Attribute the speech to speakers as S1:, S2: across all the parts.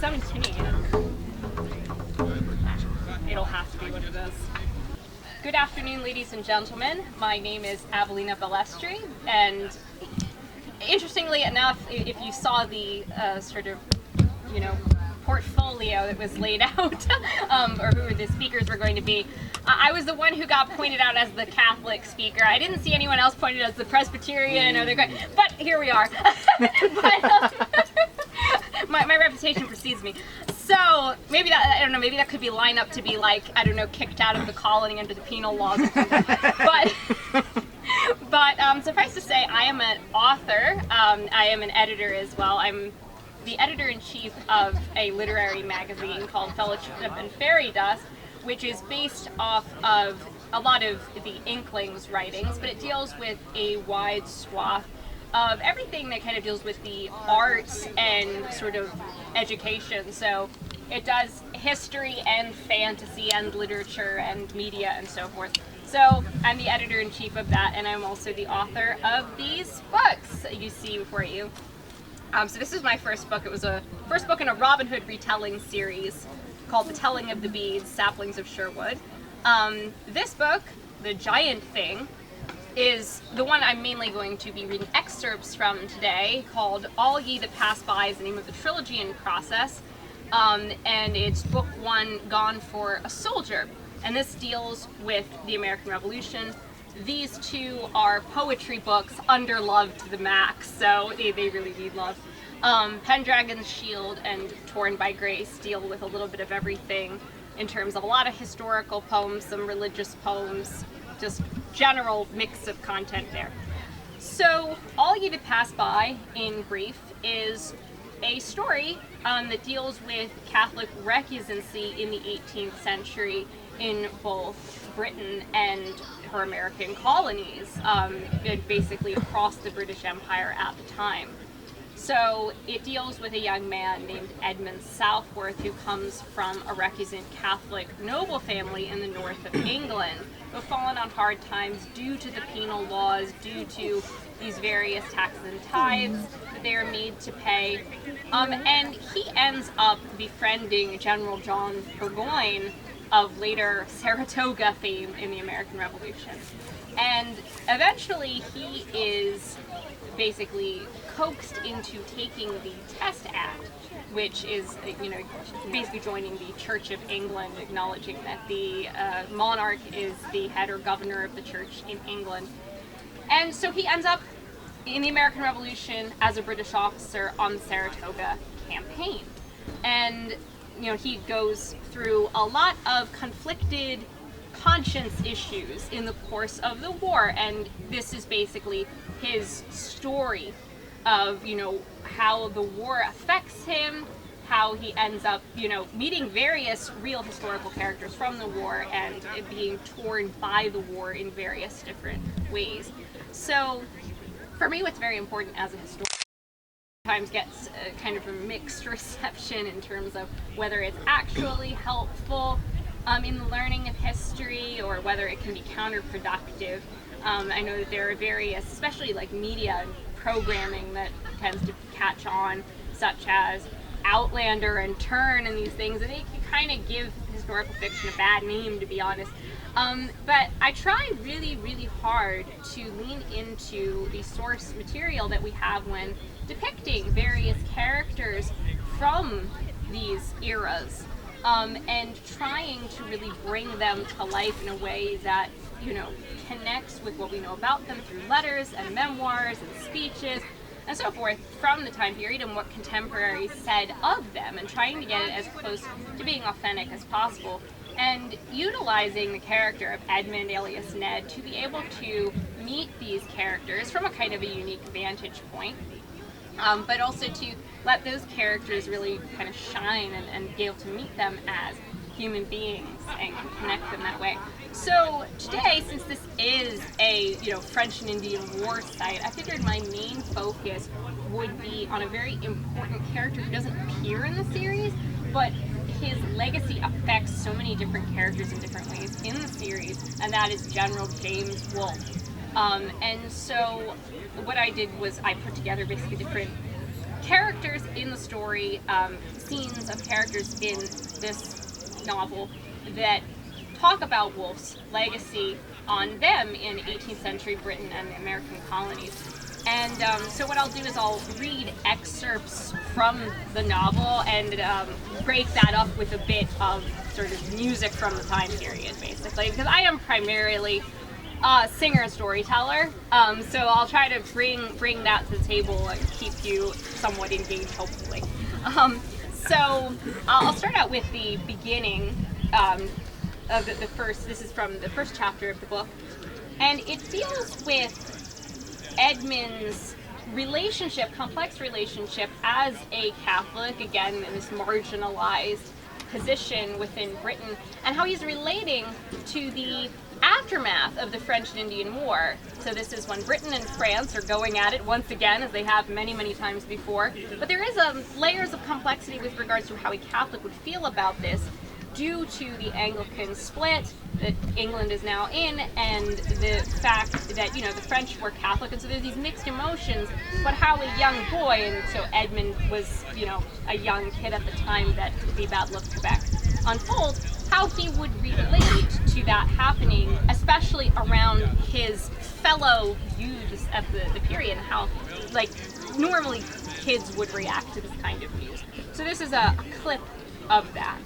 S1: sounding tinny again. It'll have to be what it is. Good afternoon, ladies and gentlemen. My name is Avellina Balestri, and interestingly enough, if you saw the portfolio that was laid out, or who the speakers were going to be, I was the one who got pointed out as the Catholic speaker. I didn't see anyone else pointed as the Presbyterian or the but here we are. My reputation precedes me. So maybe that, I don't know, maybe that could be lined up to be like, I don't know, kicked out of the colony under the penal laws or something. But suffice to say, I am an author. I am an editor as well. I'm the editor-in-chief of a literary magazine called Fellowship and Fairy Dust, which is based off of a lot of the Inklings' writings, but it deals with a wide swath of everything that kind of deals with the arts and sort of education. So it does history and fantasy and literature and media and so forth. So I'm the editor-in-chief of that, and I'm also the author of these books that you see before you. So this is my first book. It was a first book in a Robin Hood retelling series called The Telling of the Beads, Saplings of Sherwood. This book, The Giant Thing, is the one I'm mainly going to be reading excerpts from today, called All Ye That Pass By is the name of the trilogy in process, and it's book one, Gone for a Soldier, and this deals with the American Revolution. These two are poetry books, underloved to the max, so they really need love. Pendragon's Shield and Torn by Grace deal with a little bit of everything in terms of a lot of historical poems, some religious poems, just general mix of content there. So All Ye That Pass By, in brief, is a story that deals with Catholic recusancy in the 18th century in both Britain and her American colonies, and basically across the British Empire at the time. So it deals with a young man named Edmund Southworth, who comes from a recusant Catholic noble family in the north of England, who've fallen on hard times due to the penal laws, due to these various taxes and tithes that they are made to pay. And he ends up befriending General John Burgoyne of later Saratoga fame in the American Revolution. And eventually he is basically coaxed into taking the Test Act, which is, basically joining the Church of England, acknowledging that the monarch is the head or governor of the church in England. And so he ends up in the American Revolution as a British officer on the Saratoga campaign. And, he goes through a lot of conflicted conscience issues in the course of the war, and this is basically his story of, how the war affects him, how he ends up, meeting various real historical characters from the war and being torn by the war in various different ways. So, for me, what's very important as a historian sometimes gets kind of a mixed reception in terms of whether it's actually helpful in the learning of history or whether it can be counterproductive. I know that there are various, especially like media and programming that tends to catch on, such as Outlander and Turn and these things, and they can kind of give historical fiction a bad name, to be honest. But I try really, really hard to lean into the source material that we have when depicting various characters from these eras, and trying to really bring them to life in a way that, connects with what we know about them through letters and memoirs and speeches and so forth from the time period and what contemporaries said of them, and trying to get it as close to being authentic as possible, and utilizing the character of Edmund alias Ned to be able to meet these characters from a kind of a unique vantage point, but also to let those characters really kind of shine and be able to meet them as human beings and connect them that way. So today, since this is a French and Indian War site, I figured my main focus would be on a very important character who doesn't appear in the series, but his legacy affects so many different characters in different ways in the series, and that is General James Wolfe. And so what I did was I put together basically different characters in the story, scenes of characters in this novel that talk about Wolfe's legacy on them in 18th century Britain and the American colonies. And so what I'll do is I'll read excerpts from the novel and break that up with a bit of sort of music from the time period, basically, because I am primarily a singer and storyteller, so I'll try to bring that to the table and keep you somewhat engaged, hopefully. So I'll start out with the beginning of the first. This is from the first chapter of the book, and it deals with Edmund's relationship, complex relationship as a Catholic, again in this marginalized position within Britain, and how he's relating to the aftermath of the French and Indian War. So this is when Britain and France are going at it once again, as they have many, many times before. But there is layers of complexity with regards to how a Catholic would feel about this, due to the Anglican split that England is now in, and the fact that, you know, the French were Catholic, and so there's these mixed emotions, but how a young boy, and so Edmund was, you know, a young kid at the time that the Battle of Quebec unfolds, how he would relate to that happening, especially around his fellow youths of the period, and how, like, normally kids would react to this kind of news. So this is a clip of that.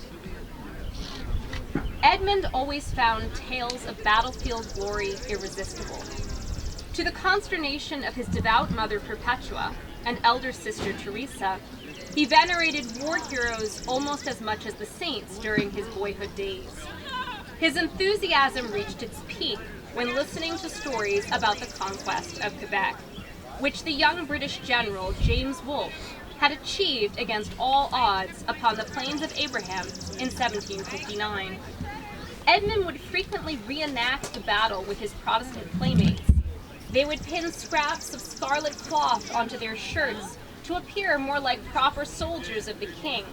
S1: Edmund always found tales of battlefield glory irresistible. To the consternation of his devout mother Perpetua and elder sister Teresa, he venerated war heroes almost as much as the saints during his boyhood days. His enthusiasm reached its peak when listening to stories about the conquest of Quebec, which the young British general James Wolfe had achieved against all odds upon the plains of Abraham in 1759. Edmund would frequently reenact the battle with his Protestant playmates. They would pin scraps of scarlet cloth onto their shirts to appear more like proper soldiers of the king,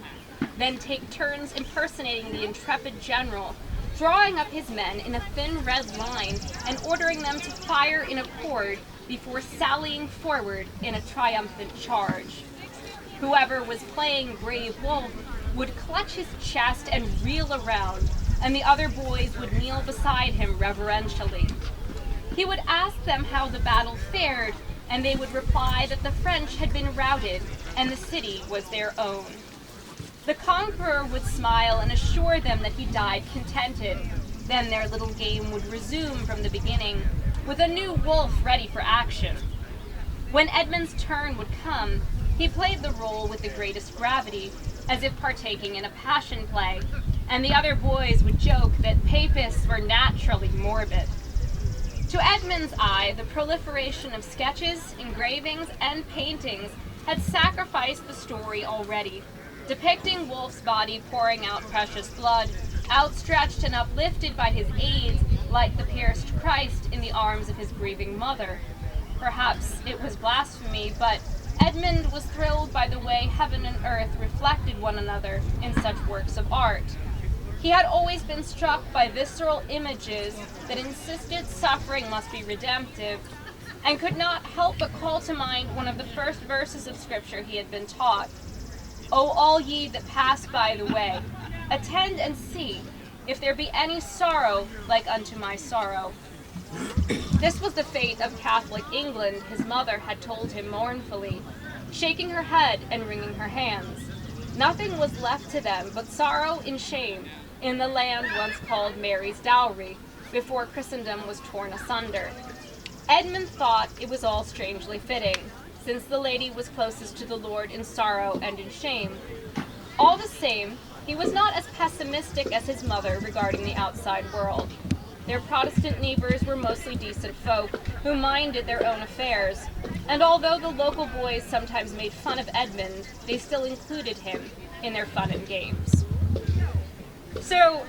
S1: then take turns impersonating the intrepid general, drawing up his men in a thin red line and ordering them to fire in accord before sallying forward in a triumphant charge. Whoever was playing Brave Wolf would clutch his chest and reel around, and the other boys would kneel beside him reverentially. He would ask them how the battle fared, and they would reply that the French had been routed and the city was their own. The conqueror would smile and assure them that he died contented. Then their little game would resume from the beginning, with a new Wolfe ready for action. When Edmund's turn would come, he played the role with the greatest gravity, as if partaking in a passion play, and the other boys would joke that papists were naturally morbid. To Edmund's eye, the proliferation of sketches, engravings, and paintings had sacrificed the story already, depicting Wolfe's body pouring out precious blood, outstretched and uplifted by his aides like the pierced Christ in the arms of his grieving mother. Perhaps it was blasphemy, but Edmund was thrilled by the way heaven and earth reflected one another in such works of art. He had always been struck by visceral images that insisted suffering must be redemptive, and could not help but call to mind one of the first verses of scripture he had been taught. O all ye that pass by the way, attend and see, if there be any sorrow like unto my sorrow. This was the fate of Catholic England, his mother had told him mournfully, shaking her head and wringing her hands. Nothing was left to them but sorrow and shame in the land once called Mary's dowry, before Christendom was torn asunder. Edmund thought it was all strangely fitting, since the lady was closest to the Lord in sorrow and in shame. All the same, he was not as pessimistic as his mother regarding the outside world. Their Protestant neighbors were mostly decent folk who minded their own affairs, and although the local boys sometimes made fun of Edmund, they still included him in their fun and games. So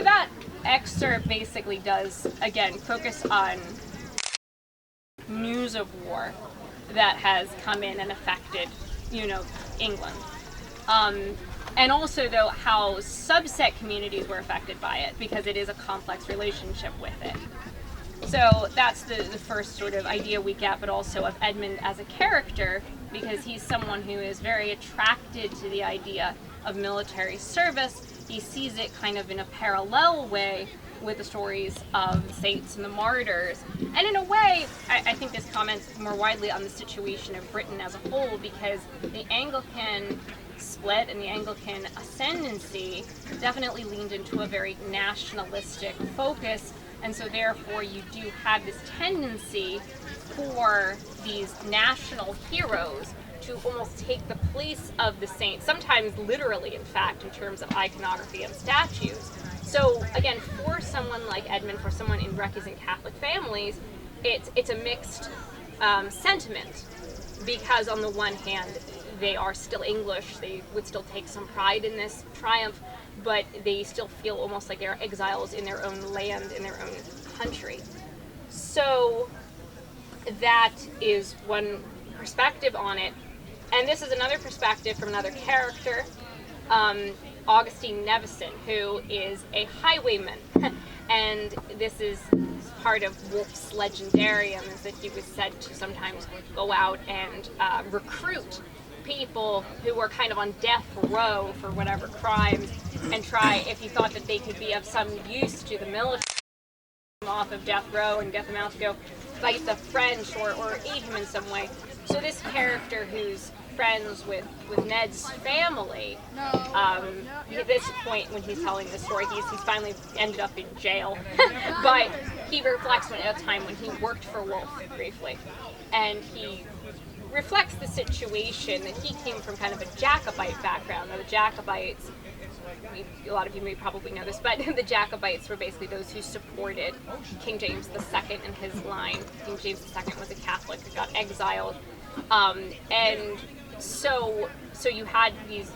S1: that excerpt basically does, again, focus on news of war that has come in and affected, England. And also, though, how subset communities were affected by it, because it is a complex relationship with it. So that's the first sort of idea we get, but also of Edmund as a character, because he's someone who is very attracted to the idea of military service. He sees it kind of in a parallel way with the stories of the saints and the martyrs. And in a way, I think this comments more widely on the situation of Britain as a whole, because the Anglican split and the Anglican ascendancy definitely leaned into a very nationalistic focus, and so therefore you do have this tendency for these national heroes to almost take the place of the saints, sometimes literally, in fact, in terms of iconography and statues. So again, for someone like Edmund, for someone in recusant Catholic families, it's a mixed sentiment, because on the one hand, they are still English, they would still take some pride in this triumph, but they still feel almost like they're exiles in their own land, in their own country. So that is one perspective on it. And this is another perspective from another character, Augustine Nevison, who is a highwayman. And this is part of Wolfe's legendarium, is that he was said to sometimes go out and recruit people who were kind of on death row for whatever crimes, and try, if he thought that they could be of some use to the military, off of death row and get them out to go fight the French or aid him in some way. So this character, who's friends with Ned's family, at this point when he's telling the story, he's finally ended up in jail. But he reflects on a time when he worked for Wolfe briefly, and he reflects the situation that he came from kind of a Jacobite background. Now the Jacobites, a lot of you may probably know this, but the Jacobites were basically those who supported King James II in his line. King James II was a Catholic who got exiled, and so you had these,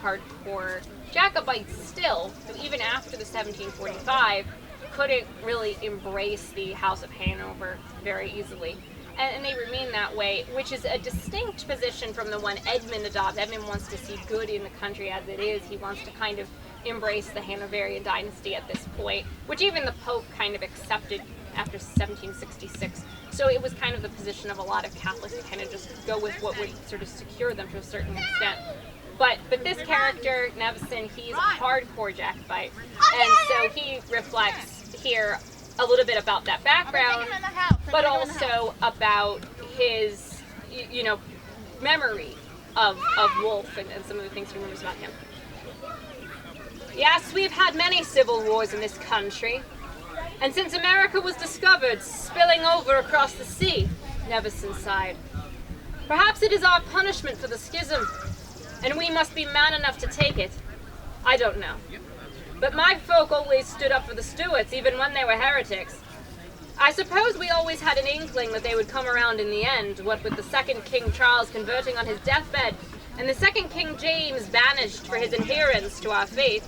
S1: hardcore Jacobites still, who even after the 1745 couldn't really embrace the House of Hanover very easily. And they remain that way, which is a distinct position from the one Edmund adopts. Edmund wants to see good in the country as it is. He wants to kind of embrace the Hanoverian dynasty at this point, which even the Pope kind of accepted after 1766. So it was kind of the position of a lot of Catholics to kind of just go with what would sort of secure them to a certain extent. But this character, Nevison, he's a hardcore Jacobite, and so he reflects here a little bit about that background, but also about his, memory of Wolfe and some of the things he remembers about him. Yes, we've had many civil wars in this country, and since America was discovered, spilling over across the sea, Nevison sighed. Perhaps it is our punishment for the schism, and we must be man enough to take it. I don't know. But my folk always stood up for the Stuarts, even when they were heretics. I suppose we always had an inkling that they would come around in the end, what with the second King Charles converting on his deathbed, and the second King James banished for his adherence to our faith.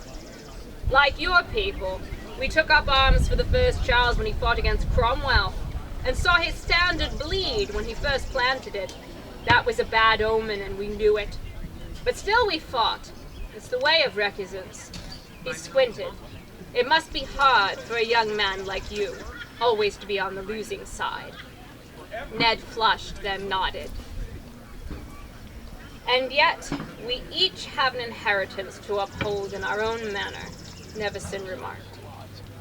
S1: Like your people, we took up arms for the first Charles when he fought against Cromwell, and saw his standard bleed when he first planted it. That was a bad omen, and we knew it. But still we fought. It's the way of recusants. He squinted. It must be hard for a young man like you, always to be on the losing side. Ned flushed, then nodded. And yet, we each have an inheritance to uphold in our own manner, Nevison remarked.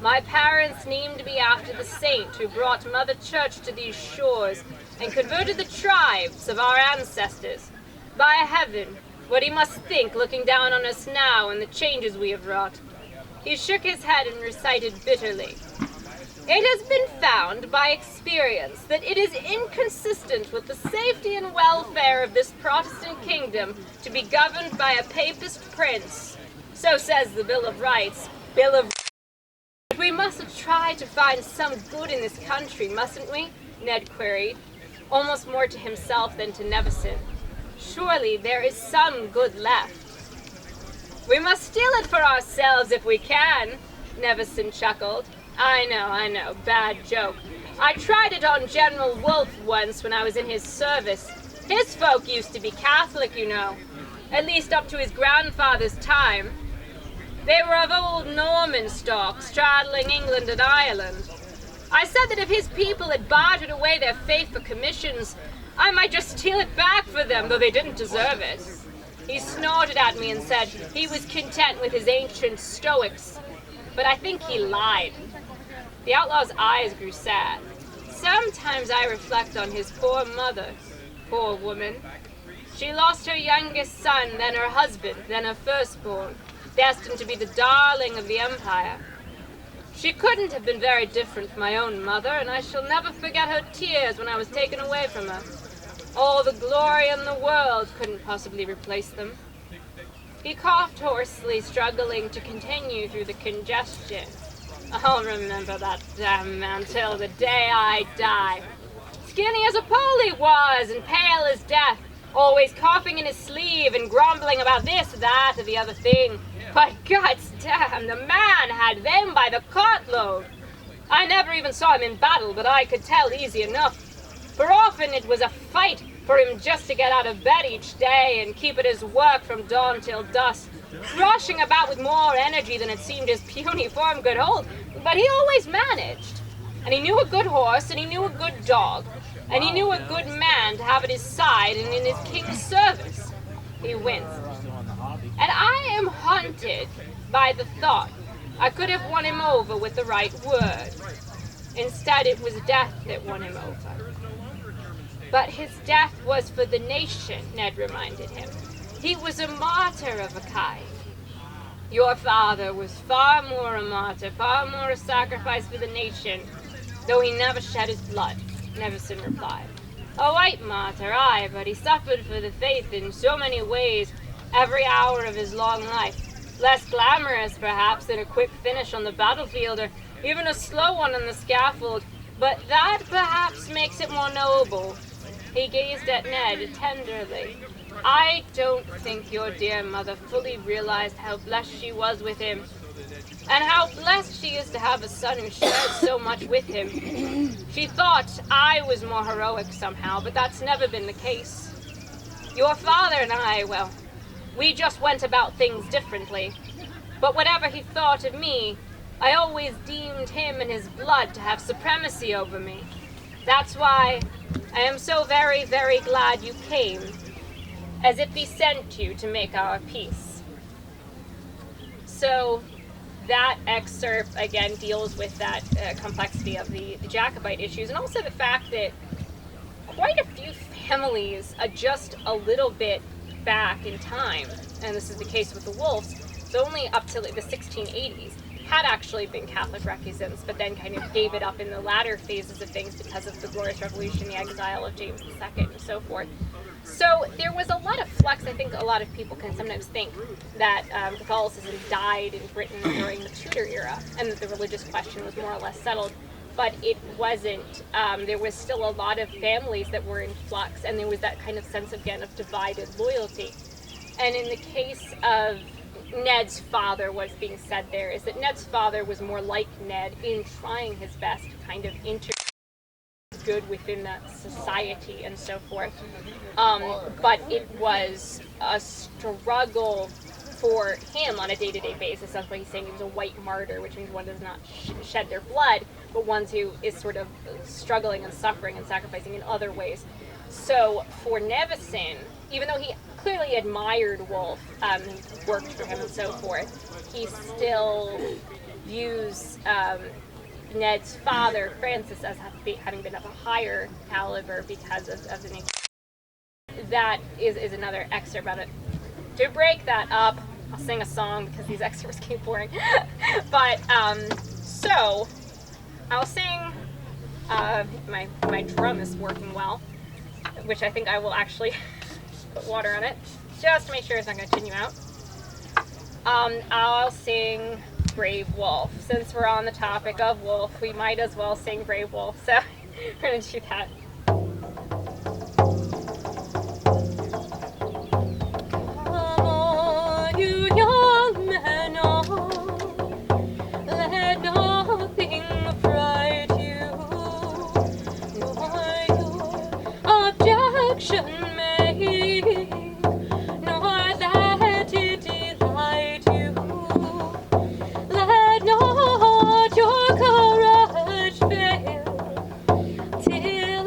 S1: My parents named me after the saint who brought Mother Church to these shores and converted the tribes of our ancestors. By heaven, what he must think looking down on us now and the changes we have wrought. He shook his head and recited bitterly. It has been found by experience that it is inconsistent with the safety and welfare of this Protestant kingdom to be governed by a papist prince. So says the Bill of Rights. But we must try to find some good in this country, mustn't we? Ned queried, almost more to himself than to Nevison. Surely there is some good left. We must steal it for ourselves if we can, Nevison chuckled. I know, bad joke. I tried it on General Wolfe once when I was in his service. His folk used to be Catholic, at least up to his grandfather's time. They were of old Norman stock, straddling England and Ireland. I said that if his people had bartered away their faith for commissions, I might just steal it back for them, though they didn't deserve it. He snorted at me and said he was content with his ancient stoics, but I think he lied. The outlaw's eyes grew sad. Sometimes I reflect on his poor mother. Poor woman. She lost her youngest son, then her husband, then her firstborn, destined to be the darling of the empire. She couldn't have been very different from my own mother, and I shall never forget her tears when I was taken away from her. All the glory in the world couldn't possibly replace them. He coughed hoarsely, struggling to continue through the congestion. I'll remember that damn man till the day I die. Skinny as a pole he was, and pale as death, always coughing in his sleeve and grumbling about this, that, or the other thing. But God's damn, the man had them by the cartload. I never even saw him in battle, but I could tell easy enough. For often it was a fight for him just to get out of bed each day and keep at his work from dawn till dusk, rushing about with more energy than it seemed his puny form could hold. But he always managed. And he knew a good horse, and he knew a good dog, and he knew a good man to have at his side and in his king's service. He winced. And I am haunted by the thought I could have won him over with the right word. Instead, it was death that won him over. But his death was for the nation, Ned reminded him. He was a martyr of a kind. Your father was far more a martyr, far more a sacrifice for the nation, though he never shed his blood, Nevison replied. A white martyr, aye, but he suffered for the faith in so many ways every hour of his long life. Less glamorous, perhaps, than a quick finish on the battlefield, or even a slow one on the scaffold, but that perhaps makes it more noble. He gazed at Ned tenderly. I don't think your dear mother fully realized how blessed she was with him, and how blessed she is to have a son who shared so much with him. She thought I was more heroic somehow, but that's never been the case. Your father and I, well, we just went about things differently. But whatever he thought of me, I always deemed him and his blood to have supremacy over me. That's why I am so very, very glad you came, as if he sent you to make our peace. So that excerpt, again, deals with that complexity of the Jacobite issues, and also the fact that quite a few families are just a little bit back in time, and this is the case with the Wolfes, so only up to the 1680s, had actually been Catholic recusants, but then kind of gave it up in the latter phases of things because of the Glorious Revolution, the exile of James II, and so forth. So there was a lot of flux. I think a lot of people can sometimes think that Catholicism died in Britain during the Tudor era, and that the religious question was more or less settled, but it wasn't. There was still a lot of families that were in flux, and there was that kind of sense, again, of divided loyalty. And in the case of Ned's father, what's being said there is that Ned's father was more like Ned in trying his best to kind of integrate good within that society and so forth. But it was a struggle for him on a day-to-day basis. That's why he's saying he was a white martyr, which means one does not shed their blood, but one who is sort of struggling and suffering and sacrificing in other ways. So for Nevison, even though he clearly admired Wolfe and worked for him and so forth, he still views Ned's father, Francis, as having been of a higher caliber because of the nature. That is another excerpt about it. To break that up, I'll sing a song because these excerpts keep boring. But, so, I'll sing, my drum is working well, which I think I will actually put water on it, just to make sure it's not going to thin you out. I'll sing Brave Wolf. Since we're on the topic of Wolf, we might as well sing Brave Wolf, so we're going to do that. Come on, you young men on, let nothing fright you, nor your objection make, nor that it delight you. Let not your courage fail, till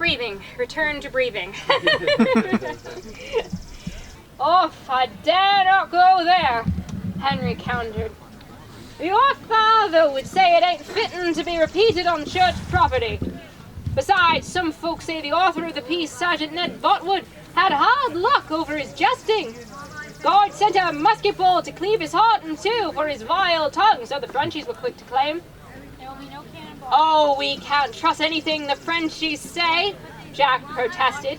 S1: breathing. Return to breathing. Oh, I dare not go there, Henry countered. Your father would say it ain't fitting to be repeated on church property. Besides, some folks say the author of the piece, Sergeant Ned Botwood, had hard luck over his jesting. God sent a musket ball to cleave his heart in two for his vile tongue, so the Frenchies were quick to claim.
S2: There will be no cannonball.
S1: Oh, we can't trust anything the Frenchies say, Jack protested.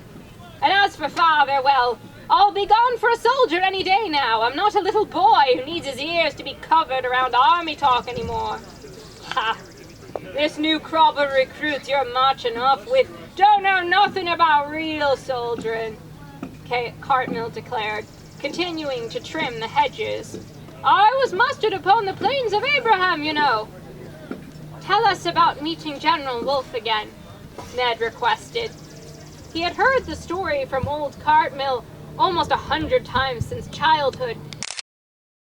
S1: And as for father, well, I'll be gone for a soldier any day now. I'm not a little boy who needs his ears to be covered around army talk anymore. Ha!
S2: This new crop of recruits you're marching off with don't know nothing about real soldiering, Cartmill declared, continuing to trim the hedges. I was mustered upon the plains of Abraham, you know. Tell us about meeting General Wolfe again, Ned requested. He had heard the story from old Cartmill almost 100 times since childhood,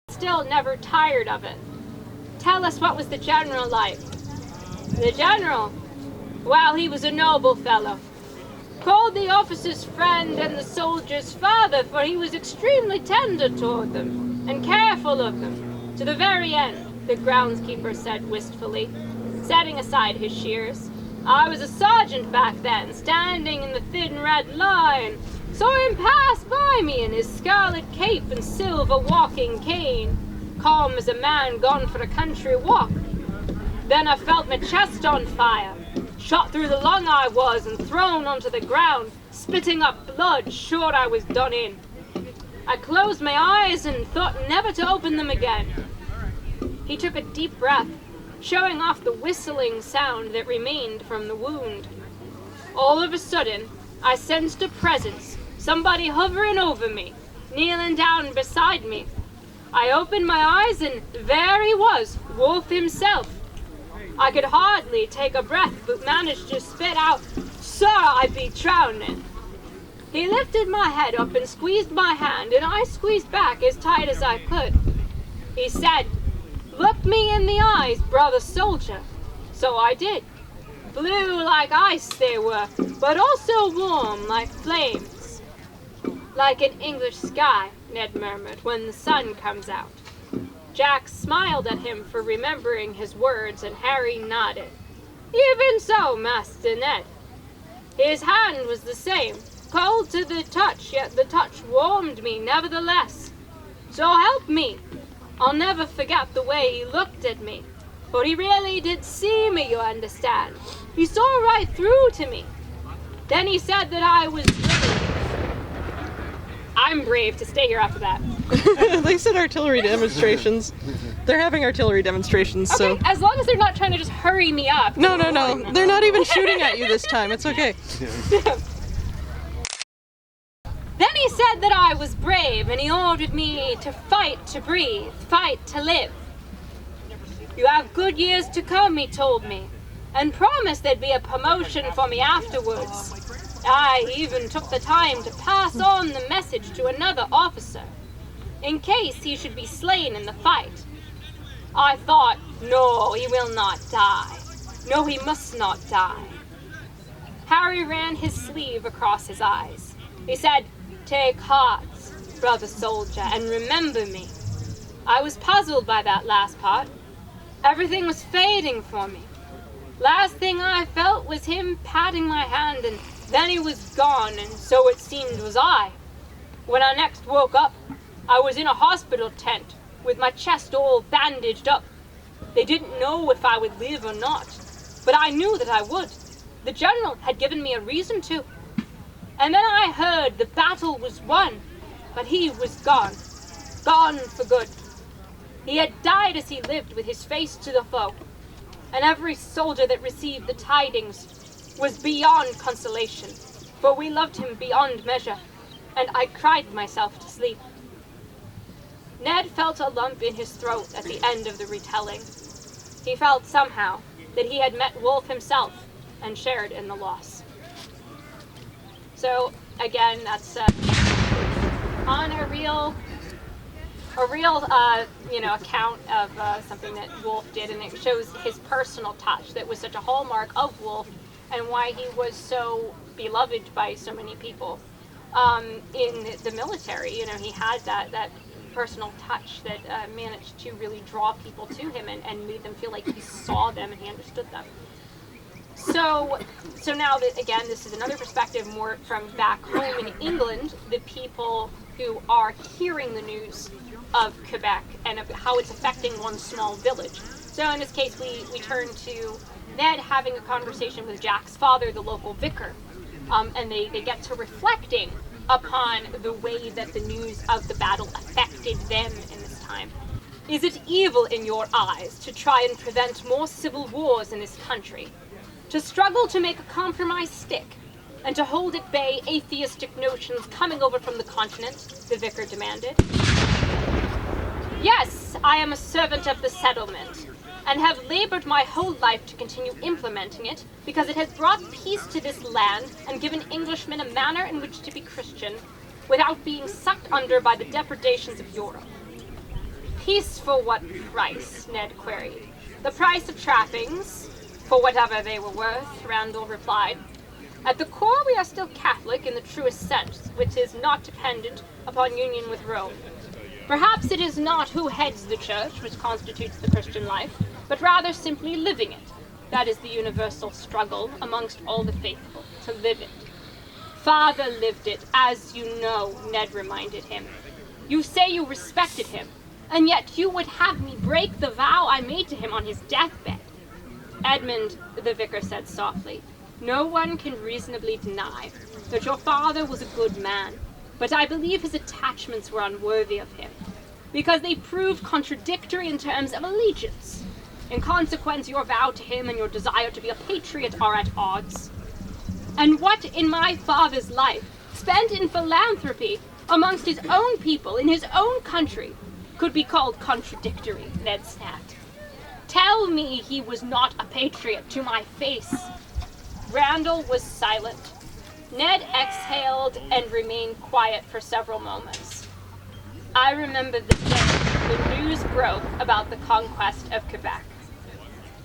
S2: still never tired of it. Tell us, what was the general like? The general? Well, he was a noble fellow. Called the officer's friend and the soldier's father, for he was extremely tender toward them and careful of them. To the very end, the groundskeeper said wistfully, setting aside his shears. I was a sergeant back then, standing in the thin red line. Saw him pass by me in his scarlet cape and silver walking cane, calm as a man gone for a country walk. Then I felt my chest on fire. Shot through the lung I was and thrown onto the ground, spitting up blood, sure I was done in. I closed my eyes and thought never to open them again. He took a deep breath, showing off the whistling sound that remained from the wound. All of a sudden, I sensed a presence, somebody hovering over me, kneeling down beside me. I opened my eyes and there he was, Wolfe himself. I could hardly take a breath, but managed to spit out, "Sir, I be drowning." He lifted my head up and squeezed my hand, and I squeezed back as tight as I could. He said, "Look me in the eyes, brother soldier." So I did. Blue like ice they were, but also warm like flames. Like an English sky, Ned murmured, when the sun comes out. Jack smiled at him for remembering his words, and Harry nodded. Even so, Master Ned. His hand was the same, cold to the touch, yet the touch warmed me nevertheless. So help me, I'll never forget the way he looked at me. For he really did see me, you understand. He saw right through to me. Then he said that I was brave. I'm brave to stay here after that.
S3: They said artillery demonstrations. They're having artillery demonstrations,
S1: Okay,
S3: so...
S1: as long as they're not trying to just hurry me up.
S3: No. They're not even shooting at you this time. It's okay.
S1: Then he said that I was brave, and he ordered me to fight to breathe, fight to live. You have good years to come, he told me, and promised there'd be a promotion for me afterwards. I even took the time to pass on the message to another officer, in case he should be slain in the fight. I thought, no, he will not die. No, he must not die. Harry ran his sleeve across his eyes. He said, take heart, brother soldier, and remember me. I was puzzled by that last part. Everything was fading for me. Last thing I felt was him patting my hand, and then he was gone, and so it seemed was I. When I next woke up, I was in a hospital tent, with my chest all bandaged up. They didn't know if I would live or not, but I knew that I would. The general had given me a reason to. And then I heard the battle was won, but he was gone. Gone for good. He had died as he lived, with his face to the foe. And every soldier that received the tidings was beyond consolation, for we loved him beyond measure, and I cried myself to sleep. Ned felt a lump in his throat at the end of the retelling. He felt somehow that he had met Wolfe himself and shared in the loss. So again, that's on a real account of something that Wolfe did, and it shows his personal touch that was such a hallmark of Wolfe, and why he was so beloved by so many people in the military. You know, he had that personal touch that managed to really draw people to him and made them feel like he saw them and he understood them. So now that, again, this is another perspective more from back home in England, the people who are hearing the news of Quebec and of how it's affecting one small village. So in this case, we turn to Ned having a conversation with Jack's father, the local vicar, and they get to reflecting upon the way that the news of the battle affected them in this time.
S2: Is it evil in your eyes to try and prevent more civil wars in this country? To struggle to make a compromise stick? And to hold at bay atheistic notions coming over from the continent? The vicar demanded. Yes, I am a servant of the settlement, and have labored my whole life to continue implementing it, because it has brought peace to this land and given Englishmen a manner in which to be Christian, without being sucked under by the depredations of Europe. Peace for what price? Ned queried. The price of trappings, for whatever they were worth, Randall replied. At the core we are still Catholic in the truest sense, which is not dependent upon union with Rome. Perhaps it is not who heads the church which constitutes the Christian life, but rather simply living it. That is the universal struggle amongst all the faithful, to live it. Father lived it, as you know, Ned reminded him. You say you respected him, and yet you would have me break the vow I made to him on his deathbed. Edmund, the vicar said softly, no one can reasonably deny that your father was a good man, but I believe his attachments were unworthy of him, because they proved contradictory in terms of allegiance. In consequence, your vow to him and your desire to be a patriot are at odds. And what in my father's life, spent in philanthropy amongst his own people in his own country, could be called contradictory? Ned snapped. Tell me he was not a patriot to my face. Randall was silent. Ned exhaled and remained quiet for several moments. I remember the day the news broke about the conquest of Quebec.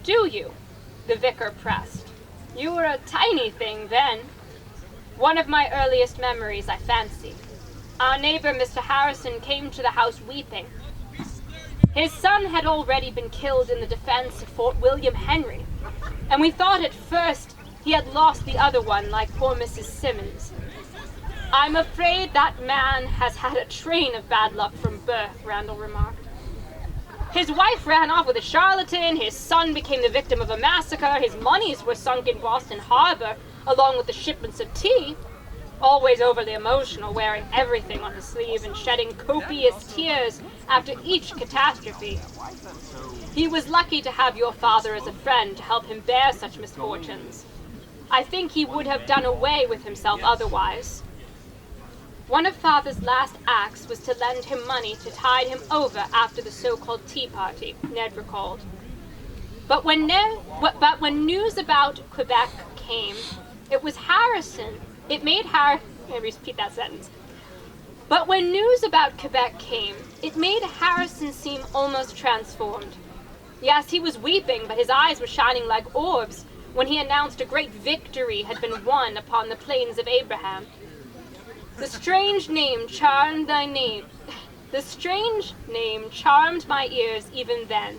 S2: Do you? The vicar pressed. You were a tiny thing then. One of my earliest memories, I fancy. Our neighbor, Mr. Harrison, came to the house weeping. His son had already been killed in the defense of Fort William Henry, and we thought at first he had lost the other one, like poor Mrs. Simmons. I'm afraid that man has had a train of bad luck from birth, Randall remarked. His wife ran off with a charlatan, his son became the victim of a massacre, his monies were sunk in Boston Harbor, along with the shipments of tea, always overly emotional, wearing everything on his sleeve and shedding copious tears after each catastrophe. He was lucky to have your father as a friend to help him bear such misfortunes. I think he would have done away with himself otherwise. One of Father's last acts was to lend him money to tide him over after the so-called Tea Party, Ned recalled. But when news about Quebec came, it was Harrison. It made Harrison... Let me repeat that sentence. But when news about Quebec came, it made Harrison seem almost transformed. Yes, he was weeping, but his eyes were shining like orbs when he announced a great victory had been won upon the plains of Abraham. The strange name charmed my ears even then.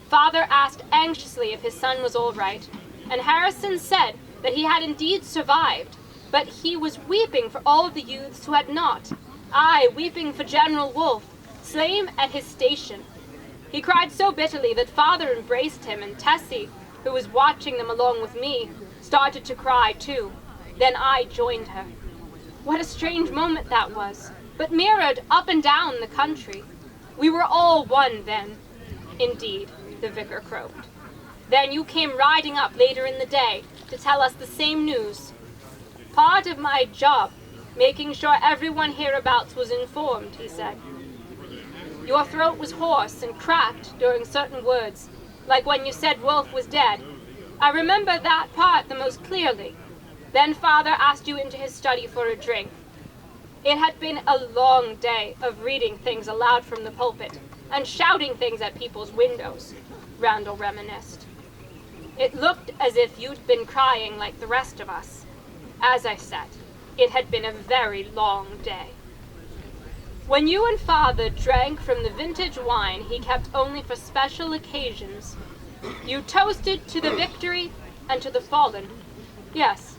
S2: Father asked anxiously if his son was all right, and Harrison said that he had indeed survived, but he was weeping for all of the youths who had not. Aye, weeping for General Wolfe, slain at his station. He cried so bitterly that Father embraced him, and Tessie, who was watching them along with me, started to cry too. Then I joined her. What a strange moment that was, but mirrored up and down the country. We were all one then. Indeed, the vicar croaked. Then you came riding up later in the day to tell us the same news. Part of my job, making sure everyone hereabouts was informed, he said. Your throat was hoarse and cracked during certain words, like when you said Wolfe was dead. I remember that part the most clearly. Then Father asked you into his study for a drink. It had been a long day of reading things aloud from the pulpit and shouting things at people's windows, Randall reminisced. It looked as if you'd been crying like the rest of us. As I said, it had been a very long day. When you and Father drank from the vintage wine he kept only for special occasions, you toasted to the victory and to the fallen. Yes,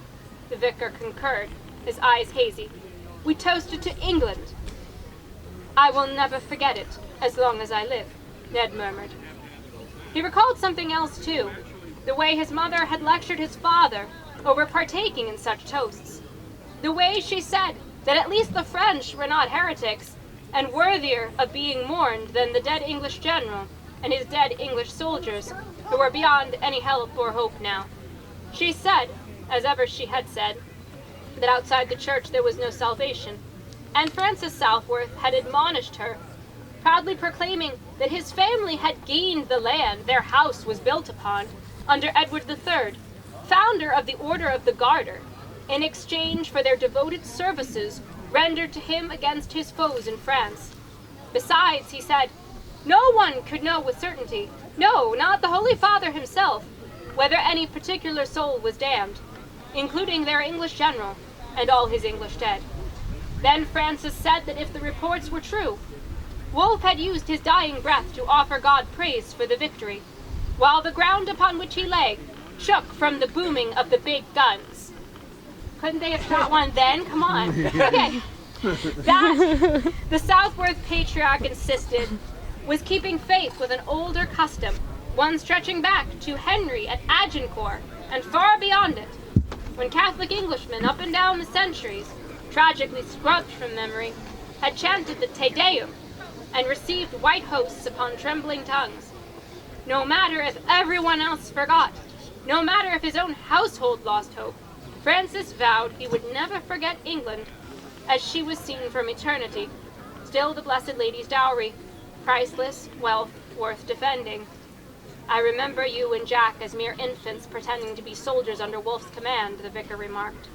S2: the vicar concurred, his eyes hazy. We toasted to England. I will never forget it, as long as I live, Ned murmured. He recalled something else, too, the way his mother had lectured his father over partaking in such toasts. The way she said that at least the French were not heretics, and worthier of being mourned than the dead English general and his dead English soldiers, who were beyond any help or hope now. She said, as ever she had said, that outside the church there was no salvation, and Francis Southworth had admonished her, proudly proclaiming that his family had gained the land their house was built upon under Edward III, founder of the Order of the Garter, in exchange for their devoted services rendered to him against his foes in France. Besides, he said, no one could know with certainty, no, not the Holy Father himself, whether any particular soul was damned, including their English general and all his English dead. Then Francis said that if the reports were true, Wolfe had used his dying breath to offer God praise for the victory, while the ground upon which he lay shook from the booming of the big guns. Couldn't they have shot one then? Come on. Okay. That, the Southworth patriarch insisted, was keeping faith with an older custom, one stretching back to Henry at Agincourt and far beyond it, when Catholic Englishmen up and down the centuries, tragically scrubbed from memory, had chanted the Te Deum and received white hosts upon trembling tongues. No matter if everyone else forgot, no matter if his own household lost hope, Francis vowed he would never forget England as she was seen from eternity, still the Blessed Lady's dowry, priceless wealth worth defending. I remember you and Jack as mere infants pretending to be soldiers under Wolfe's command, the vicar remarked.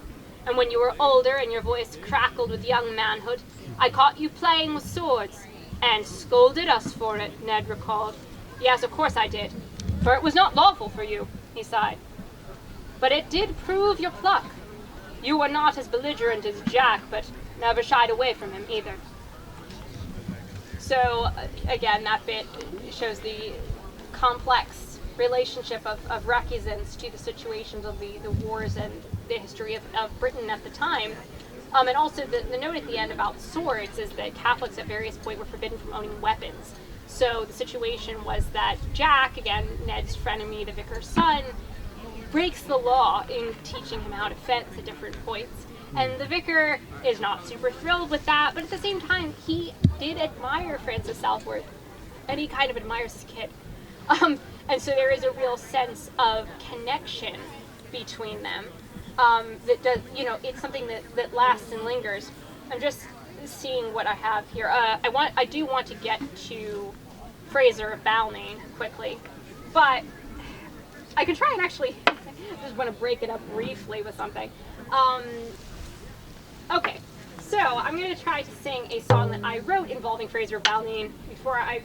S2: And when you were older and your voice crackled with young manhood, I caught you playing with swords, and scolded us for it, Ned recalled. Yes, of course I did, for it was not lawful for you, he sighed. But it did prove your pluck. You were not as belligerent as Jack, but never shied away from him either. So, again, that bit shows the complex relationship of Recusancy to the situations of the wars and the history of Britain at the time. And also the note at the end about swords is that Catholics at various points were forbidden from owning weapons. So the situation was that Jack, again, Ned's frenemy, the vicar's son, breaks the law in teaching him how to fence at different points. And the vicar is not super thrilled with that, but at the same time, he did admire Francis Southworth, and he kind of admires his kid. And so there is a real sense of connection between them. That does, it's something that lasts and lingers. I'm just seeing what I have here. I do want to get to Fraser of Balnain quickly, but I could try and actually just want to break it up briefly with something. Okay, so I'm going to try to sing a song that I wrote involving Fraser of Balnain before I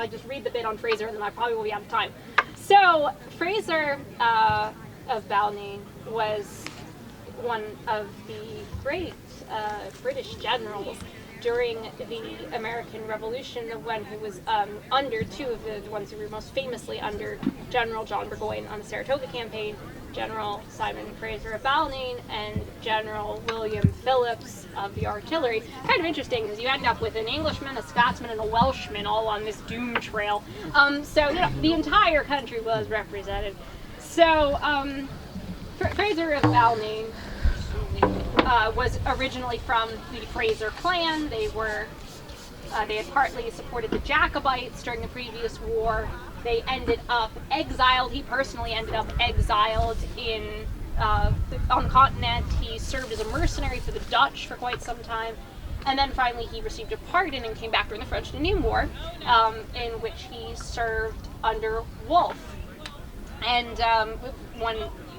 S2: just read the bit on Fraser, and then I probably will be out of time. So Fraser of Balnain was one of the great British generals during the American Revolution, when he was under two of the ones who were most famously under General John Burgoyne on the Saratoga campaign, General Simon Fraser of Balnain and General William Phillips of the artillery. Kind of interesting because you end up with an Englishman, a Scotsman, and a Welshman all on this doom trail. So the entire country was represented. So Fraser of Balnain was originally from the Fraser clan. They had partly supported the Jacobites during the previous war. They ended up exiled. He personally ended up exiled on the continent. He served as a mercenary for the Dutch for quite some time. And then finally he received a pardon and came back during the French and Indian War, in which he served under Wolfe. And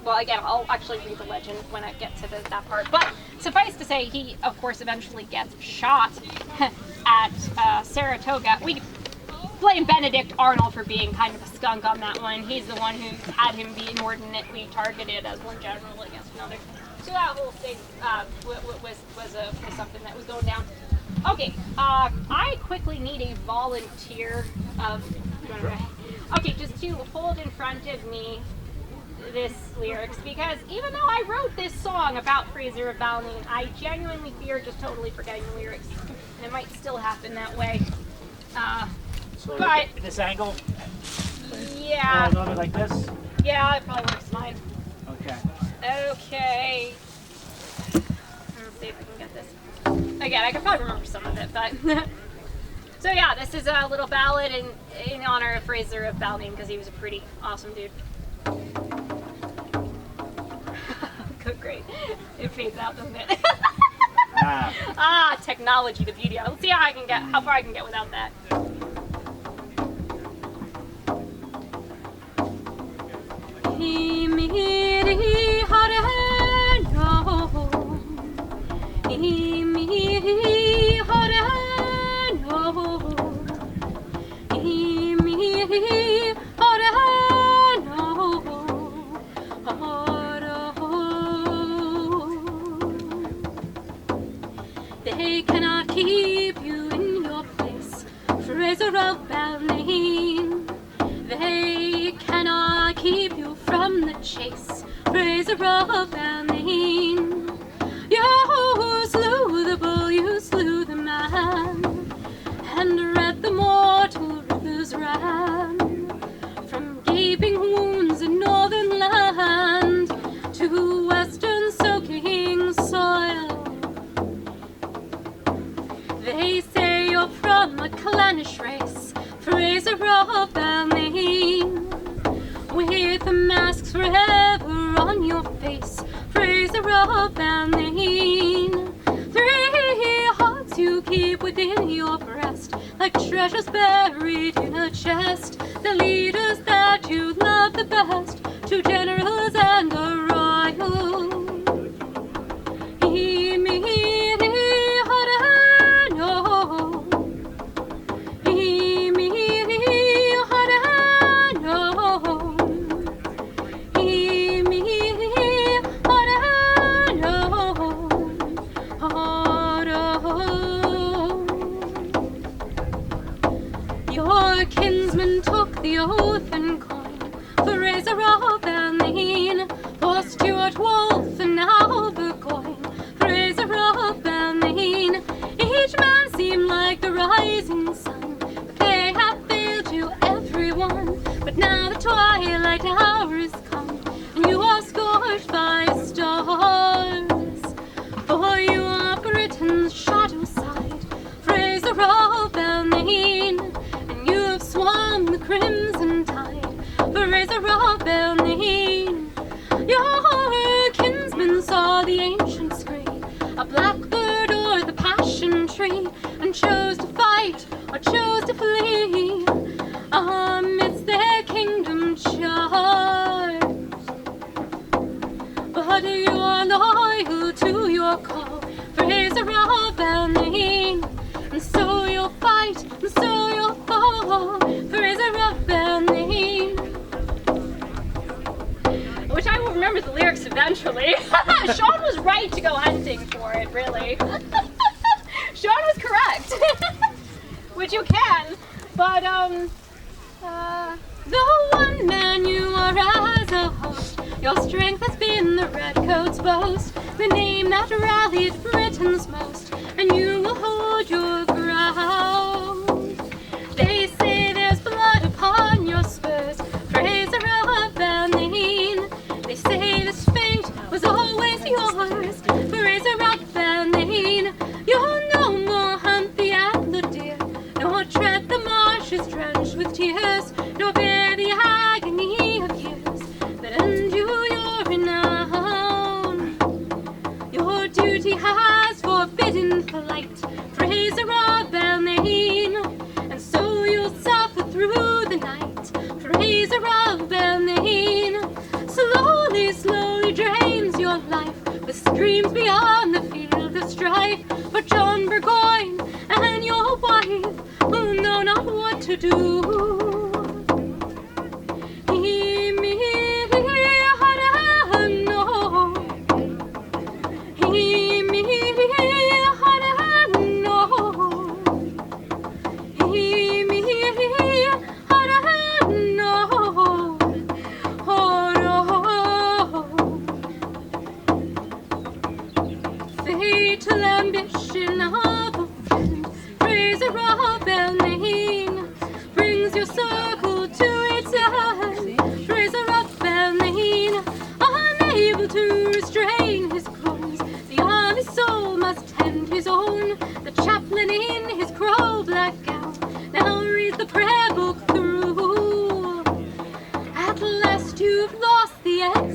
S2: well, again, I'll actually read the legend when I get to that part. But suffice to say, he, of course, eventually gets shot at Saratoga. We blame Benedict Arnold for being kind of a skunk on that one. He's the one who had him be inordinately targeted as one general against another. So that whole thing was something that was going down. Okay, I quickly need a volunteer okay, just to hold in front of me this lyrics, because even though I wrote this song about Fraser of Balnain, I genuinely fear just totally forgetting the lyrics. And it might still happen that way.
S4: So
S2: but
S4: in this angle?
S2: Yeah.
S4: A little bit like this?
S2: Yeah, it probably works fine.
S4: Okay.
S2: Okay. Let's see if I can get this.
S1: again, I could probably remember some of it, but. So yeah, this is a little ballad in honor of Fraser of Balnain because he was a pretty awesome dude. Great. It fades out, doesn't it? Technology, the beauty of it. Let's see how far I can get without that.
S2: They cannot keep you in your place, Fraser of Balnain. They cannot keep you from the chase, Fraser of Balnain. You slew the bull, you slew the man, and read the mortal rivers ran, from gaping wounds in northern land to western soaking soil. They say you're from a clannish race, Fraser of Balnain, with the masks forever on your face, Fraser of Balnain. 3 hearts you keep within your breast, like treasures buried in a chest. The leaders that you love the best, 2 generals and a royal. Your kinsman took the oath and coin, Fraser of Balnain, for Stuart, Wolfe, and now Burgoyne, Fraser of Balnain. Each man seemed like the rising sun, but they have failed you, everyone. But now the twilight hour is come, and you are scorched by stars. For you are Britain's shadow side, Fraser of Balnain, and you have swum the crimson tide, Fraser of Balnain. Your kinsman saw the ancient screen, a blackbird or the passion tree, and chose to fight or chose to flee amidst their kingdom charge. But you are loyal to your call, Fraser of Balnain, and so you'll fight, and so you'll fall, Fraser of Balnain.
S1: Which I will remember the lyrics eventually. Sean was right to go hunting for it, really. Sean was correct. Which you can, but
S2: though one man you are as a host, your strength has been the redcoats' boast, the name that rallied Britain's most, and you will hold your ground. They say there's blood upon your spurs, Fraser of Balnain. They say this fate was always yours, Fraser of Balnain. You'll no more hunt the antlered deer, nor tread the marshes drenched with tears, nor bear the agony of years that end you your renown. Your duty has forbidden flight, Fraser of Balnain, and so you'll suffer through the night, Fraser of Balnain. Slowly, slowly drains your life with screams beyond the field of strife. But John Burgoyne and your wife will know not what to do. Fatal ambition of a friend, Fraser of Balnain, brings your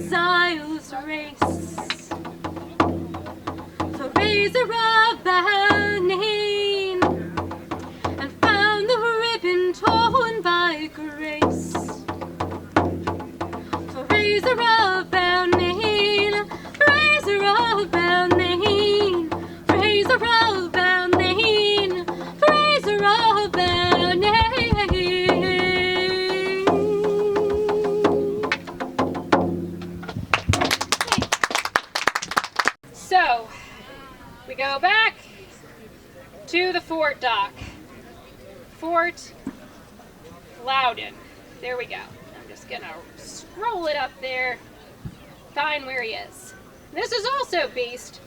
S2: exile's race. Fraser of Balnain, and found the ribbon torn by grace. Fraser of Balnain, Fraser of Balnain, Fraser of Balnain, Fraser of Balnain. So, we go back to the fort dock. Fort Loudon. There we go. I'm just gonna scroll it up there, find where he is. This is also based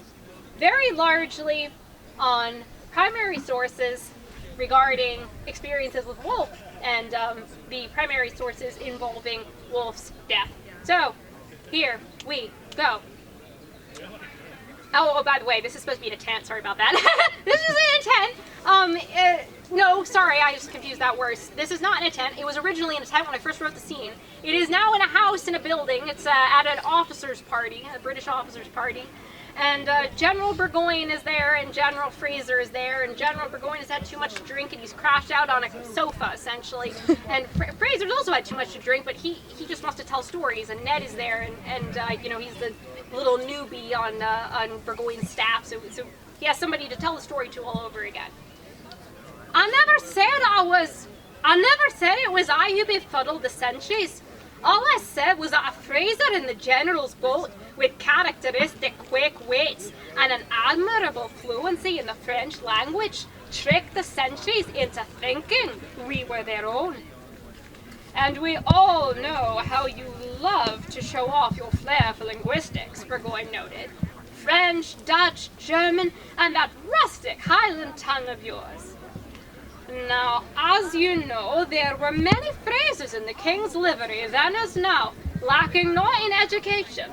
S2: very largely on primary sources regarding experiences with Wolfe and the primary sources involving Wolfe's death. So, here we go. Oh, by the way, this is supposed to be in a tent. Sorry about that. This is in a tent. No, sorry, I just confused that worse. This is not in a tent. It was originally in a tent when I first wrote the scene. It is now in a house in a building. It's at an officer's party, a British officer's party. And General Burgoyne is there, and General Fraser is there, and General Burgoyne has had too much to drink, and he's crashed out on a sofa, essentially. And Fraser's also had too much to drink, but he just wants to tell stories, and Ned is there, and you know, he's the little newbie on Burgoyne's staff, so he has somebody to tell the story to all over again. I never said it was I who befuddled the sentries. All I said was that a Fraser in the General's boat with characteristic quick wits and an admirable fluency in the French language tricked the sentries into thinking we were their own. And we all know how you love to show off your flair for linguistics, Burgoyne noted. French, Dutch, German, and that rustic Highland tongue of yours. Now, as you know, there were many Frasers in the King's livery then as now, lacking not in education,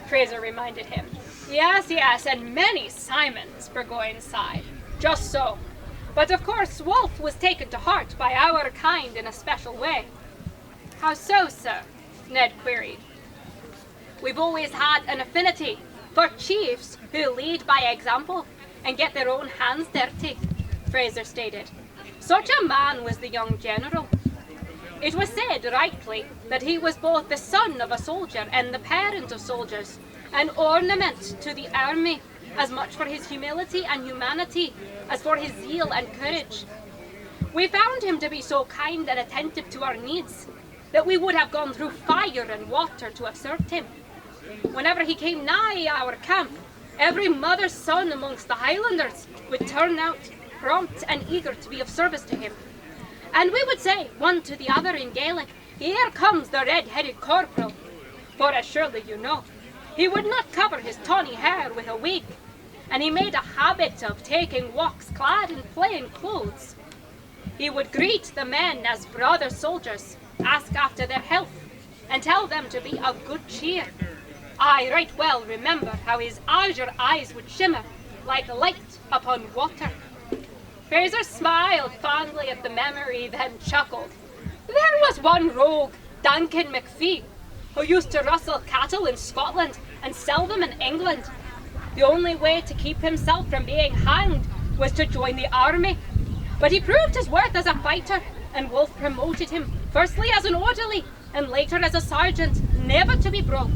S2: Fraser reminded him. Yes, and many Simons, Burgoyne sighed. Just so. But of course, Wolfe was taken to heart by our kind in a special way. How so, sir? Ned queried. We've always had an affinity for chiefs who lead by example and get their own hands dirty, Fraser stated. Such a man was the young general. It was said rightly that he was both the son of a soldier and the parent of soldiers, an ornament to the army, as much for his humility and humanity as for his zeal and courage. We found him to be so kind and attentive to our needs that we would have gone through fire and water to have served him. Whenever he came nigh our camp, every mother's son amongst the Highlanders would turn out, prompt and eager to be of service to him. And we would say, one to the other in Gaelic, "Here comes the red-headed corporal." For as surely you know, he would not cover his tawny hair with a wig, and he made a habit of taking walks clad in plain clothes. He would greet the men as brother soldiers, ask after their health, and tell them to be of good cheer. I right well remember how his azure eyes would shimmer like light upon water. Fraser smiled fondly at the memory, then chuckled. There was one rogue, Duncan McPhee, who used to rustle cattle in Scotland and sell them in England. The only way to keep himself from being hanged was to join the army. But he proved his worth as a fighter, and Wolfe promoted him, firstly as an orderly, and later as a sergeant, never to be broke.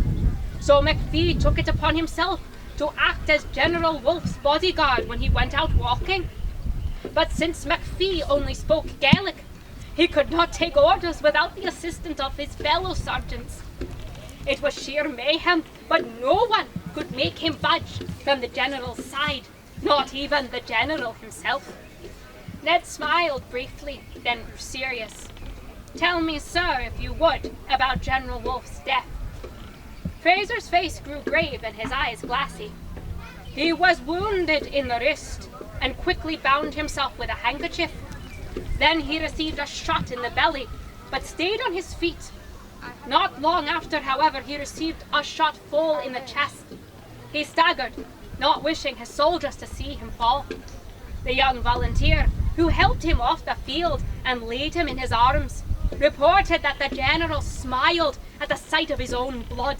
S2: So McPhee took it upon himself to act as General Wolfe's bodyguard when he went out walking. But since McPhee only spoke Gaelic, he could not take orders without the assistance of his fellow sergeants. It was sheer mayhem, but no one could make him budge from the general's side, not even the general himself. Ned smiled briefly, then grew serious. Tell me, sir, if you would, about General Wolfe's death. Fraser's face grew grave and his eyes glassy. He was wounded in the wrist and quickly bound himself with a handkerchief. Then he received a shot in the belly, but stayed on his feet. Not long after, however, he received a shot full in the chest. He staggered, not wishing his soldiers to see him fall. The young volunteer, who helped him off the field and laid him in his arms, reported that the general smiled at the sight of his own blood.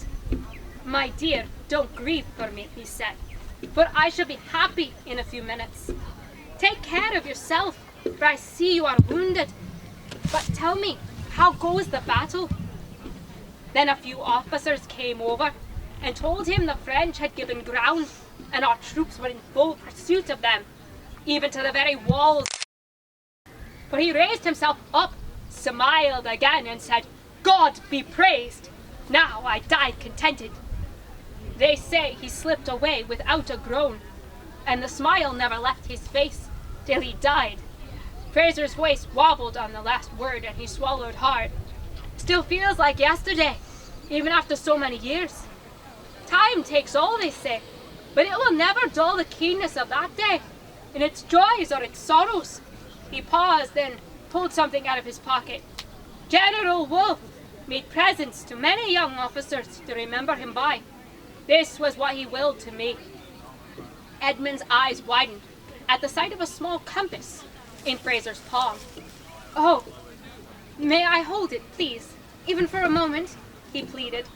S2: My dear, don't grieve for me, he said, for I shall be happy in a few minutes. Take care of yourself, for I see you are wounded. But tell me, how goes the battle? Then a few officers came over and told him the French had given ground and our troops were in full pursuit of them, even to the very walls. But he raised himself up, smiled again, and said, God be praised! Now I died contented. They say he slipped away without a groan, and the smile never left his face till he died. Fraser's voice wobbled on the last word, and he swallowed hard. Still feels like yesterday, even after so many years. Time takes all, they say, but it will never dull the keenness of that day, in its joys or its sorrows. He paused, then pulled something out of his pocket. General Wolfe made presents to many young officers to remember him by. This was what he willed to me. Edmund's eyes widened at the sight of a small compass in Fraser's palm. Oh, may I hold it, please, even for a moment, he pleaded,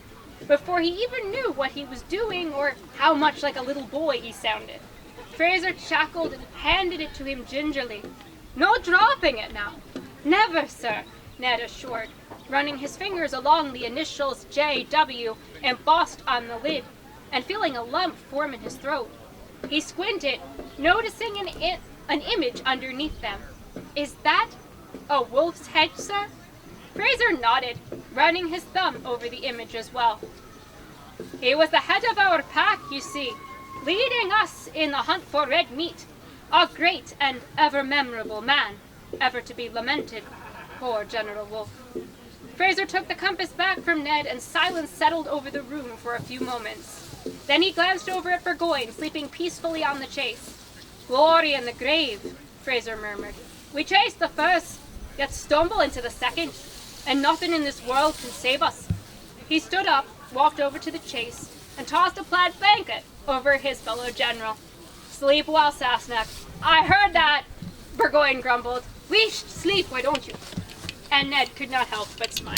S2: before he even knew what he was doing or how much like a little boy he sounded. Fraser chuckled and handed it to him gingerly. No dropping it now. Never, sir, Ned assured, running his fingers along the initials J.W. embossed on the lid and feeling a lump form in his throat. He squinted, noticing an image underneath them. Is that a wolf's head, sir? Fraser nodded, running his thumb over the image as well. He was the head of our pack, you see, leading us in the hunt for red meat. A great and ever memorable man, ever to be lamented, poor General Wolfe. Fraser took the compass back from Ned, and silence settled over the room for a few moments. Then he glanced over at Burgoyne, sleeping peacefully on the chase. Glory in the grave, Fraser murmured. We chased the first, yet stumble into the second, and nothing in this world can save us. He stood up, walked over to the chase, and tossed a plaid blanket over his fellow general. Sleep well, Sassenach. I heard that, Burgoyne grumbled. We sleep, why don't you? And Ned could not help but smile.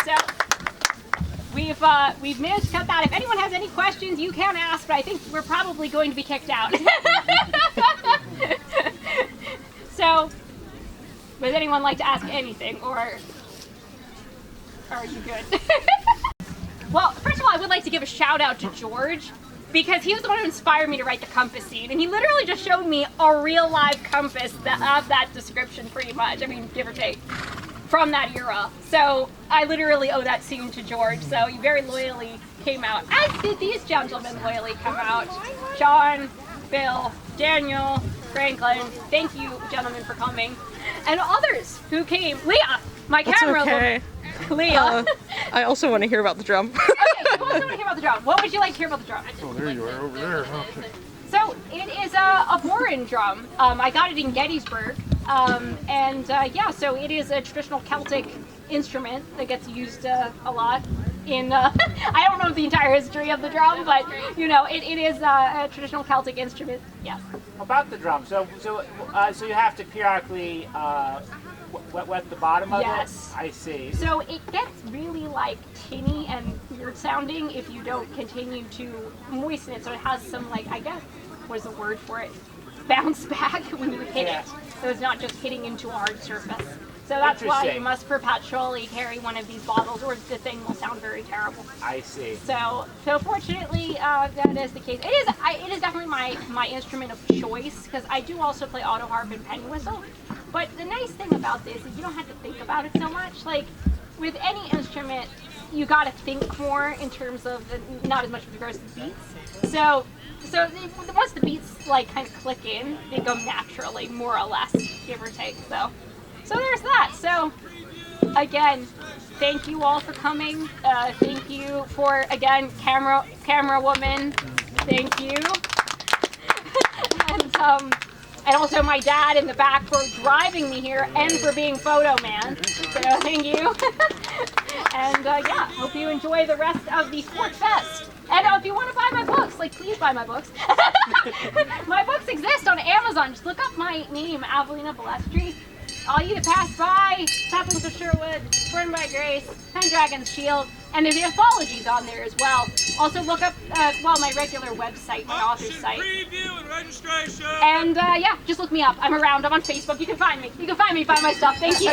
S2: So, we've managed to cut that. If anyone has any questions, you can ask, but I think we're probably going to be kicked out. So, would anyone like to ask anything, or are you good? Well, first of all, I would like to give a shout out to George, because he was the one who inspired me to write the compass scene, and he literally just showed me a real live compass of that description, pretty much. I mean, give or take, from that era. So I literally owe that scene to George. So he very loyally came out, as did these gentlemen loyally come out. John, Bill, Daniel, Franklin. Thank you, gentlemen, for coming, and others who came. Leah, my camera.
S3: That's okay.
S2: Leah.
S3: I also want to hear about the drum.
S2: Okay, who also want to hear about the drum? What would you like to hear about the drum?
S4: Oh, there you are, over there. Okay.
S2: So it is a Borin drum. I got it in Gettysburg, yeah, so it is a traditional Celtic instrument that gets used a lot in. I don't know the entire history of the drum, but you know, it is a traditional Celtic instrument. Yeah.
S5: About the drum, so you have to periodically wet the bottom of
S2: Yes.
S5: it? I see.
S2: So it gets really like tinny and weird sounding if you don't continue to moisten it. So it has some, like, I guess, what is the word for it? Bounce back when you hit it. So it's not just hitting into a hard surface. So that's why you must perpetually carry one of these bottles, or the thing will sound very terrible.
S5: I see.
S2: So fortunately, that is the case. It is definitely my instrument of choice, because I do also play auto harp and penny whistle. But the nice thing about this is you don't have to think about it so much. Like with any instrument, you got to think more in terms of not as much with regards to the beats. So once the beats like kind of click in, they go naturally, more or less, give or take. So there's that. So again, thank you all for coming. Thank you for, again, camera woman. Thank you. And also my dad in the back for driving me here and for being photo man. So thank you. And yeah, hope you enjoy the rest of the Fort Fest. And if you want to buy my books, like, please buy my books. My books exist on Amazon. Just look up my name, Avellina Balestri. All you to pass by, Saplings of Sherwood, Burned by Grace, Pendragon's Shield, and there's anthologies on there as well. Also look up, my regular website, my author's site.
S6: Preview and registration.
S2: And yeah, just look me up. I'm around. I'm on Facebook. You can find me. You can find me by my stuff. Thank you.